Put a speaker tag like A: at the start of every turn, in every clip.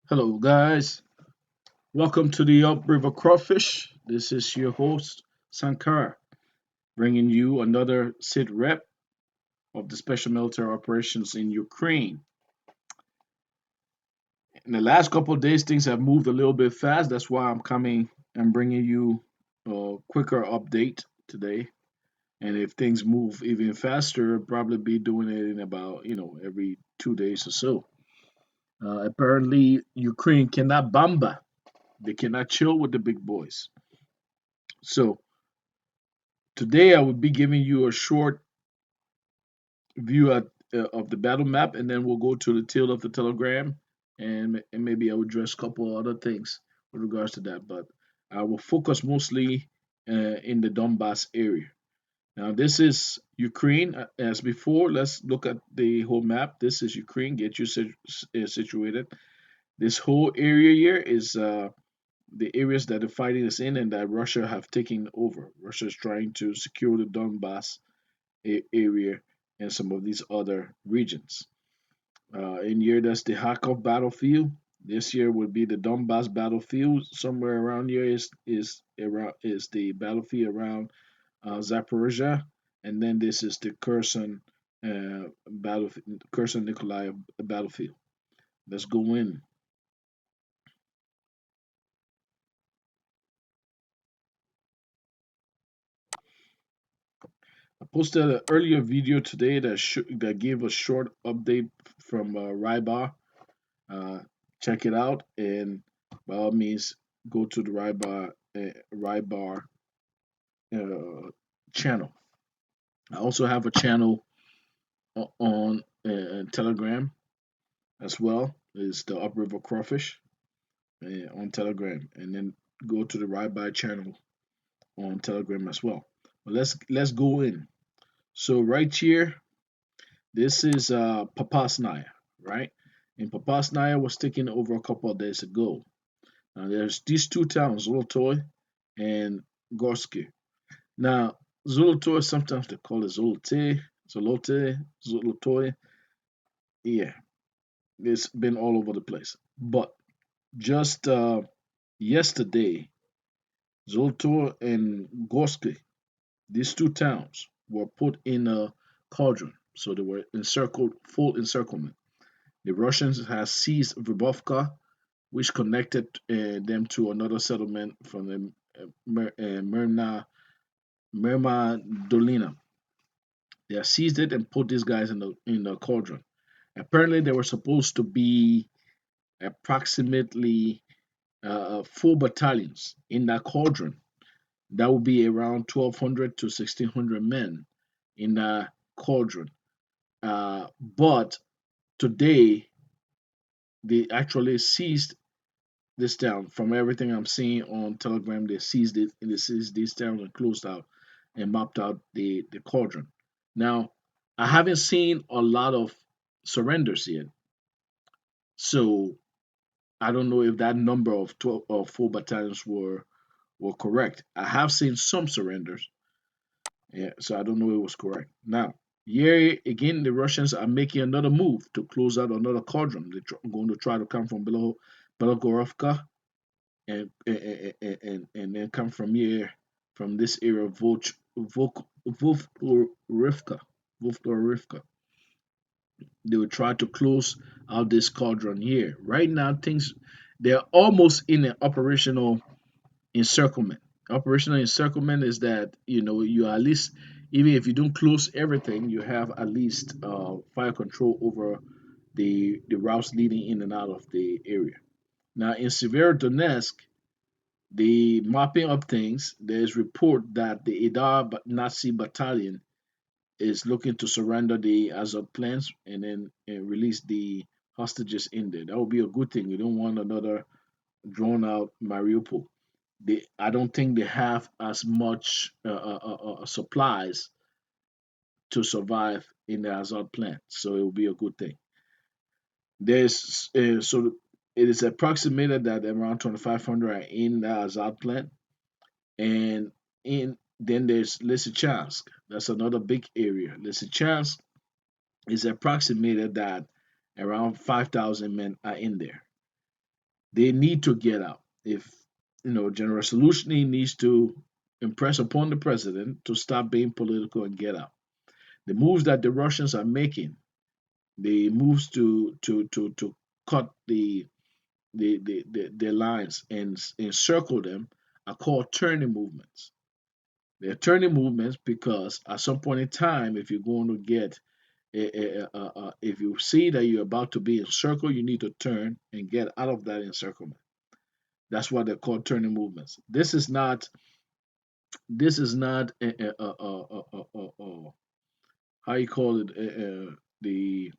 A: Hello, guys. Welcome to the Upriver Crawfish. This is your host, Sankara, bringing you another sit rep of the Special Military Operations in Ukraine. In the last couple of days, things have moved a little bit fast. That's why I'm coming and bringing you a quicker update today. And if things move even faster, I'll probably be doing it in about, every 2 days or so. Apparently, Ukraine cannot bamba. They cannot chill with the big boys. So today I will be giving you a short view of the battle map, and then we'll go to the tail of the telegram, and maybe I will address a couple other things with regards to that. But I will focus mostly in the Donbass area. Now this is Ukraine as before. Let's look at the whole map. This is Ukraine. Get you situated. This whole area here is the areas that the fighting is in and that Russia have taken over. Russia is trying to secure the Donbass area and some of these other regions. In year, that's the Kharkov battlefield. This year would be the Donbass battlefield. Somewhere around here is the battlefield around Zaporizhia, and then this is the Kherson Nikolai battlefield. Let's go in. I posted an earlier video today that gave a short update from Rybar. Uh, Check it out, and by all means, go to the Rybar uh, channel. I also have a channel on Telegram as well. It's the Upriver Crawfish on Telegram, and then go to the Rybar channel on Telegram as well. But let's go in. So right here, this is Papasnaya, right? And Papasnaya was taken over a couple of days ago. Now there's these two towns, Zolotoye and Gorska. Now Zolotoye, sometimes they call it Zolotoye. Yeah, it's been all over the place. But just yesterday, Zolotoye and Gorska, these two towns, were put in a cauldron. So they were encircled, full encirclement. The Russians had seized Verbovka, which connected them to another settlement from the Merma Dolina. They have seized it and put these guys in the cauldron. Apparently, there were supposed to be approximately 4 battalions in that cauldron. That would be around 1,200 to 1,600 men in that cauldron. But today, they actually seized this town. From everything I'm seeing on Telegram, they seized it and they seized these towns and closed out and mapped out the cauldron. Now, I haven't seen a lot of surrenders yet, so I don't know if that number of 12 or 4 battalions were correct. I have seen some surrenders, yeah, so I don't know if it was correct. Now, here again, the Russians are making another move to close out another cauldron. They're going to try to come from below Belogorovka and then come from here, from this area of Vovkorivka. Vovkorivka. They will try to close out this cauldron here. Right now, things they're almost in an operational encirclement. Operational encirclement is that you at least, even if you don't close everything, you have at least fire control over the routes leading in and out of the area. Now in Severodonetsk, the mopping up things, there's report that the Idar Nazi battalion is looking to surrender the Azov plants and then release the hostages in there. That would be a good thing. We don't want another drawn out Mariupol. I don't think they have as much supplies to survive in the Azov plant, so it will be a good thing. So it is approximated that around 2,500 are in the Azov plant, and in then there's Lysychansk. That's another big area. Lysychansk is approximated that around 5,000 men are in there. They need to get out. If General Saluzhny needs to impress upon the president to stop being political and get out. The moves that the Russians are making, the moves to cut the lines and encircle them, are called turning movements. They're turning movements because at some point in time, if you're going to get if you see that you're about to be encircled, you need to turn and get out of that encirclement. That's why they're called turning movements. This is not how you call it the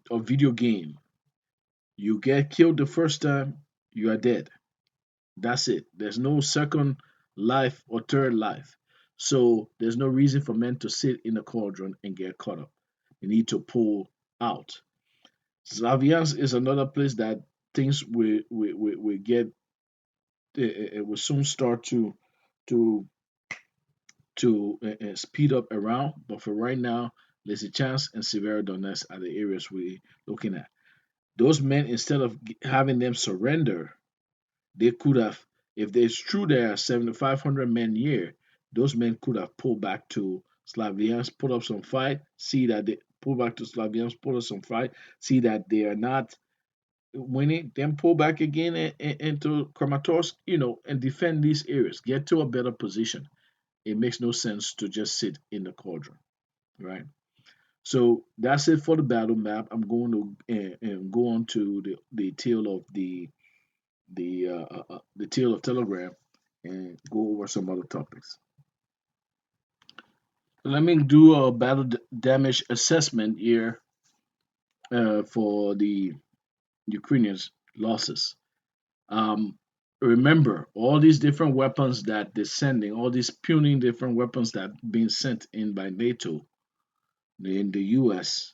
A: a video game. You get killed the first time, you are dead. That's it. There's no second life or third life. So there's no reason for men to sit in a cauldron and get caught up. They need to pull out. Slaviansk is another place that things will get it will soon start to speed up around. But for right now, Lysychansk and Severodonets are the areas we're looking at. Those men, instead of having them surrender, they could have, if it's true there are 7,500 men here, those men could have pulled back to Slaviansk, put up some fight, see that they pull back to Slaviansk, put up some fight, see that they are not winning, then pull back again into Kramatorsk, and defend these areas, get to a better position. It makes no sense to just sit in the cauldron, right? So that's it for the battle map. I'm going to go on to the tail of the tail of Telegram and go over some other topics. Let me do a battle damage assessment here for the Ukrainians' losses. Um, Remember, all these different weapons that they're sending, all these puny different weapons that are being sent in by NATO in the US,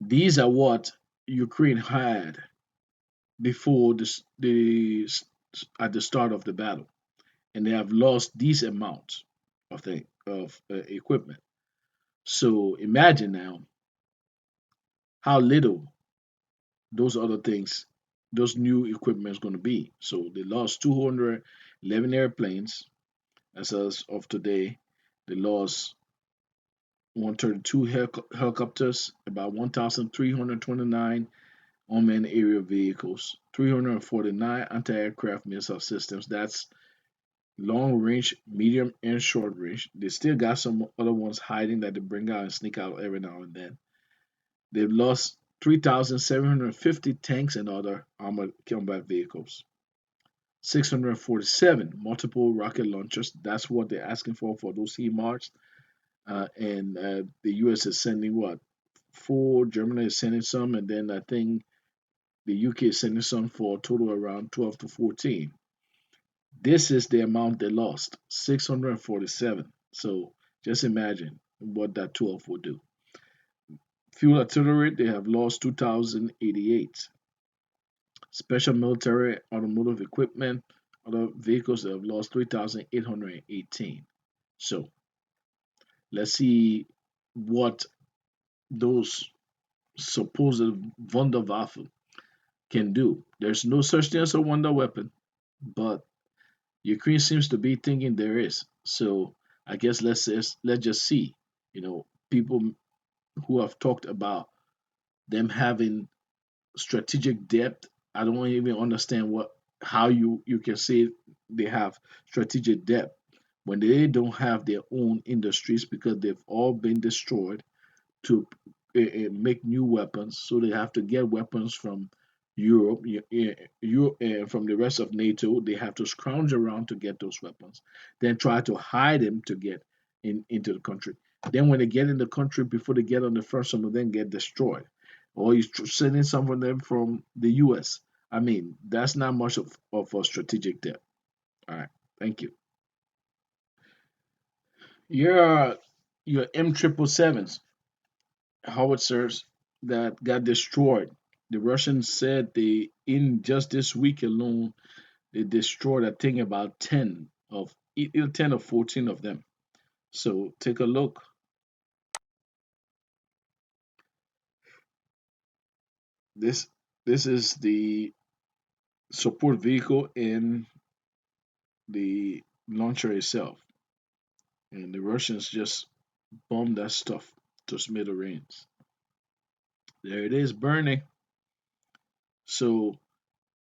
A: these are what Ukraine had before at the start of the battle, and they have lost these amounts of equipment. So imagine now how little those other things, those new equipment is going to be. So they lost 211 airplanes as of today. They lost 132 helicopters, about 1,329 unmanned aerial vehicles, 349 anti-aircraft missile systems. That's long range, medium, and short range. They still got some other ones hiding that they bring out and sneak out every now and then. They've lost 3,750 tanks and other armored combat vehicles. 647 multiple rocket launchers. That's what they're asking for those HIMARS. And the US is sending what? Four. Germany is sending some. And then I think the UK is sending some for a total around 12 to 14. This is the amount they lost, 647. So just imagine what that 12 would do. Fuel artillery, they have lost 2,088. Special military automotive equipment, other vehicles, they have lost 3,818. So let's see what those supposed Wunderwaffe can do. There's no such thing as a wonder weapon, but Ukraine seems to be thinking there is. So I guess let's just see. People who have talked about them having strategic depth. I don't even understand how you can say they have strategic depth when they don't have their own industries because they've all been destroyed to make new weapons. So they have to get weapons from Europe, from the rest of NATO. They have to scrounge around to get those weapons, then try to hide them to get into the country. Then when they get in the country, before they get on the first, some of them get destroyed, or you're sending some of them from the U.S. I mean, that's not much of a strategic depth. All right, thank you. Your M777s howitzers that got destroyed. The Russians said they, in just this week alone, they destroyed, I think, about 10 or 14 of them. So take a look. This This is the support vehicle in the launcher itself, and the Russians just bombed that stuff to smithereens. There it is, burning. So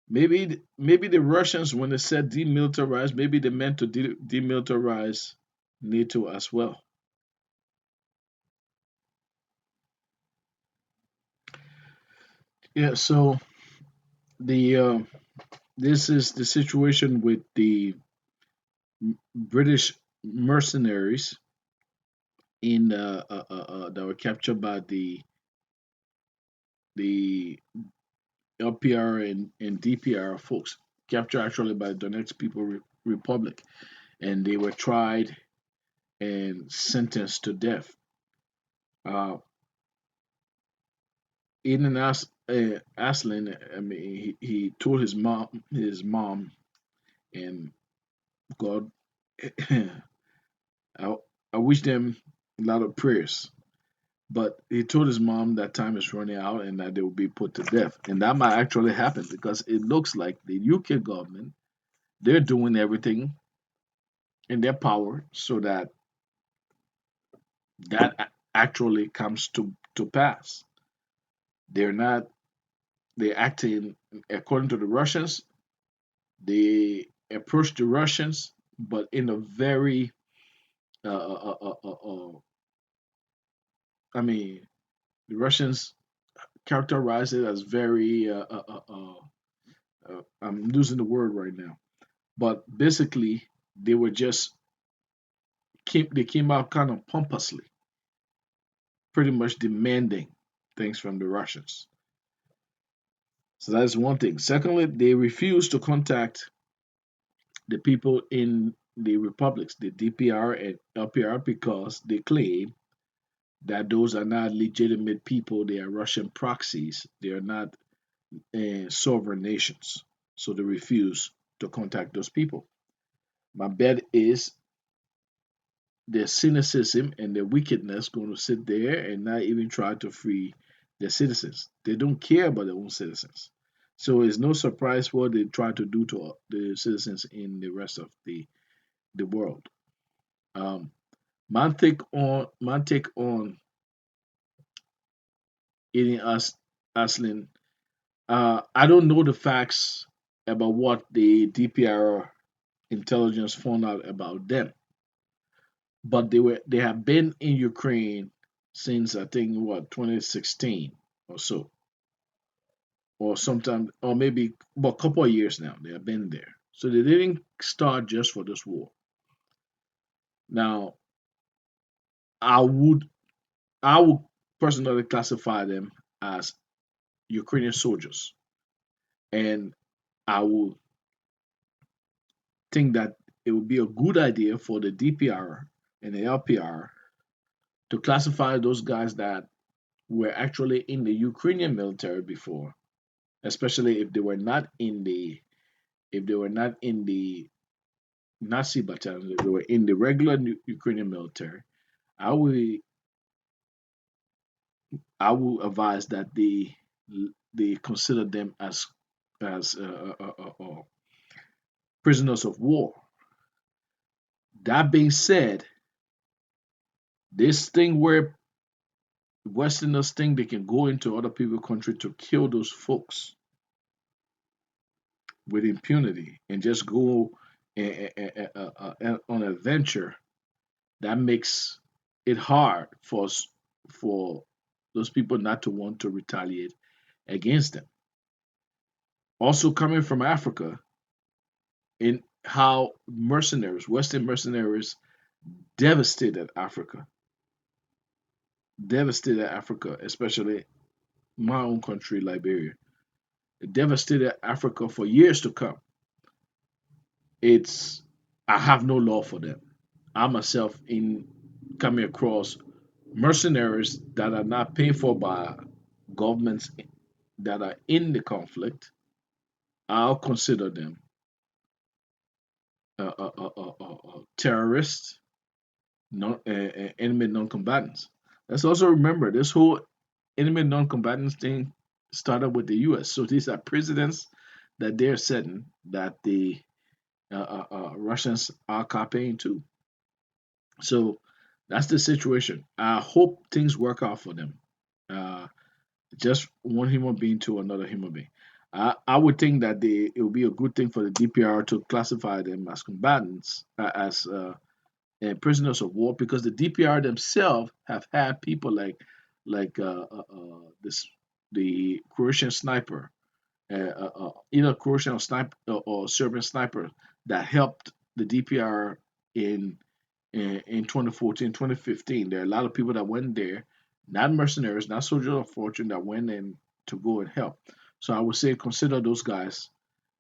A: maybe the Russians, when they said demilitarize, maybe they meant to demilitarize NATO as well. Yeah. So the this is the situation with the British mercenaries in that were captured by the LPR and DPR folks, captured actually by Donetsk People Republic, and they were tried and sentenced to death. Uh, Eden Aslin, I mean, he told his mom, and God, I, I wish them a lot of prayers. But he told his mom that time is running out and that they will be put to death. And that might actually happen because it looks like the UK government, they're doing everything in their power so that actually comes to pass. They're not, they're acting according to the Russians. They approach the Russians, but in a very, uh, uh, uh, uh, uh, uh, I mean, the Russians characterize it as very, I'm losing the word right now, but basically they were just they came out kind of pompously, pretty much demanding things from the Russians. So that's one thing. Secondly, they refused to contact the people in the republics, the DPR and LPR, because they claim that those are not legitimate people. They are Russian proxies. They are not sovereign nations. So they refuse to contact those people. My bet is their cynicism and their wickedness going to sit there and not even try to free their citizens. They don't care about their own citizens. So it's no surprise what they try to do to the citizens in the rest of the world. Um, my take on eating us Aslin. I don't know the facts about what the DPR intelligence found out about them, but they have been in Ukraine since I think what 2016 or so, or sometime, or maybe well, a couple of years now. They have been there, so they didn't start just for this war. Now, I would I would personally classify them as Ukrainian soldiers, and I would think that it would be a good idea for the DPR and the LPR to classify those guys that were actually in the Ukrainian military before, especially if they were not in the Nazi battalion, if they were in the regular Ukrainian military. I would I would advise that they consider them as prisoners of war. That being said, this thing where Westerners think they can go into other people's country to kill those folks with impunity and just go on an adventure, that makes it hard for those people not to want to retaliate against them. Also, coming from Africa, in how Western mercenaries, devastated Africa, devastated Africa, especially my own country, Liberia. It devastated Africa for years to come. It's I have no law for them. I myself, in coming across mercenaries that are not paid for by governments that are in the conflict, I'll consider them terrorists, enemy non-combatants. Let's also remember this whole enemy non-combatants thing. started with the U.S. So these are precedents that they're setting that the Russians are copying too. So that's the situation. I hope things work out for them. Uh, just one human being to another human being. I would think that it would be a good thing for the DPR to classify them as combatants, as prisoners of war, because the DPR themselves have had people like this the Croatian sniper, either Croatian or sniper or Serbian sniper that helped the DPR in in 2014, 2015. There are a lot of people that went there, not mercenaries, not soldiers of fortune, that went in to go and help. So I would say consider those guys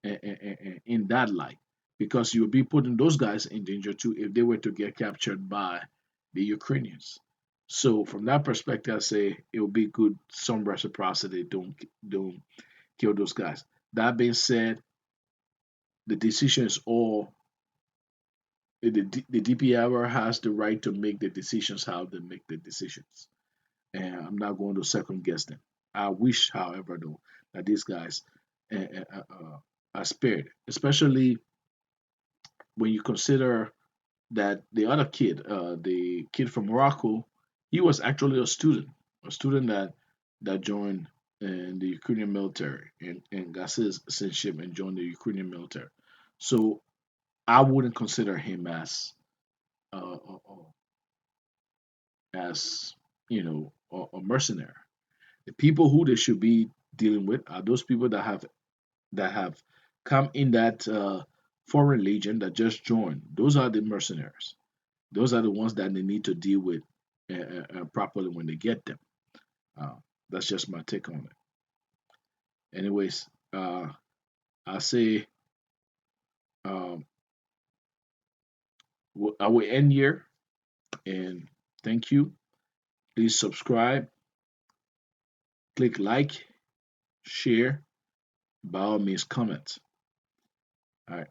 A: in that light, because you would be putting those guys in danger too if they were to get captured by the Ukrainians. So from that perspective, I say it would be good some reciprocity. Don't kill those guys. That being said, the decision is all the DPR has the right to make the decisions how they make the decisions, and I'm not going to second guess them. I wish, however, though, that these guys are spared, especially when you consider that the other kid, the kid from Morocco, he was actually a student that joined in the Ukrainian military and got his citizenship and joined the Ukrainian military. So I wouldn't consider him as a mercenary. The people who they should be dealing with are those people that have come in that foreign legion that just joined. Those are the mercenaries. Those are the ones that they need to deal with properly when they get them. Uh, that's just my take on it. Anyways, I say um, I will end here and thank you. Please subscribe, click like, share, by all means comment. All right.